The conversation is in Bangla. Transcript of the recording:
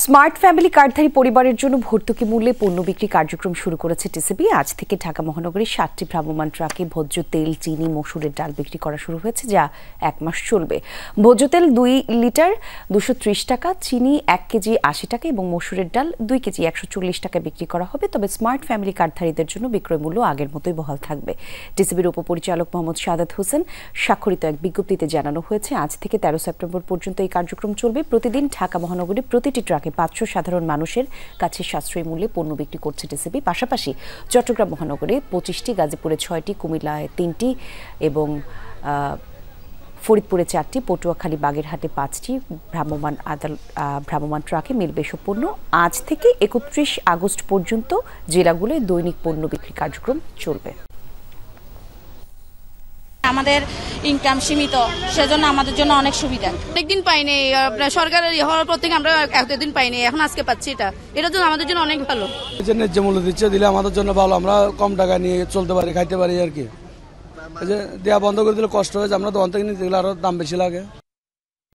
স্মার্ট ফ্যামিলি কার্ডধারী পরিবারের জন্য ভর্তুকি মূল্যে পণ্য বিক্রি কার্যক্রম শুরু করেছে টিসিবি। আজ থেকে ঢাকা মহানগরীর 7টি ভ্রাম্যমাণ ট্রাকে ভোজ্য তেল, চিনি, মসুরের ডাল বিক্রি করা শুরু হয়েছে, যা 1 মাস চলবে। ভোজ্য তেল 2 লিটার 230 টাকা, চিনি 1 কেজি 80 টাকা এবং মসুরের ডাল 2 কেজি 140 টাকা বিক্রি করা হবে। তবে স্মার্ট ফ্যামিলি কার্ডধারীদের জন্য বিক্রয় মূল্য আগের মতোই বহাল থাকবে। টিসিবির উপপরিচালক মোহাম্মদ সাদাত হোসেন স্বাক্ষরিত এক বিজ্ঞপ্তিতে জানানো হয়েছে, আজ থেকে 13 সেপ্টেম্বর পর্যন্ত এই কার্যক্রম চলবে। প্রতিদিন ঢাকা মহানগরীর প্রতিটি ট্রাকে 500 সাধারণ মানুষের কাছে সাশ্রয়ী মূল্যে পণ্য বিক্রি করছে টিসিবি। পাশাপাশি চট্টগ্রাম মহানগরে 25টি, গাজীপুরে 6টি, কুমিল্লায় 3টি এবং ফরিদপুরে 4টি, পটুয়াখালী, বাগেরহাটে 5টি ভ্রাম্যমাণ ট্রাকে মিলবে এসব পণ্য। আজ থেকে 31 আগস্ট পর্যন্ত জেলাগুলোয় দৈনিক পণ্য বিক্রি কার্যক্রম চলবে। আমাদের ইনকাম সীমিত, সেজন্য আমাদের জন্য অনেক সুবিধা। অনেকদিন পাইনি, সরকারের হওয়ার পর থেকে আমরা এতদিন পাইনি, এখন আজকে পাচ্ছি। এটার জন্য আমাদের জন্য অনেক ভালো। ন্যায্য মূল্য দিচ্ছে, দিলে আমাদের জন্য ভালো, আমরা কম টাকা নিয়ে চলতে পারি, খাইতে পারি আর কি। দেওয়া বন্ধ করে দিলে কষ্ট হয়েছে, আমরা দোকান থেকে নিতে গেলে আরো দাম বেশি লাগে।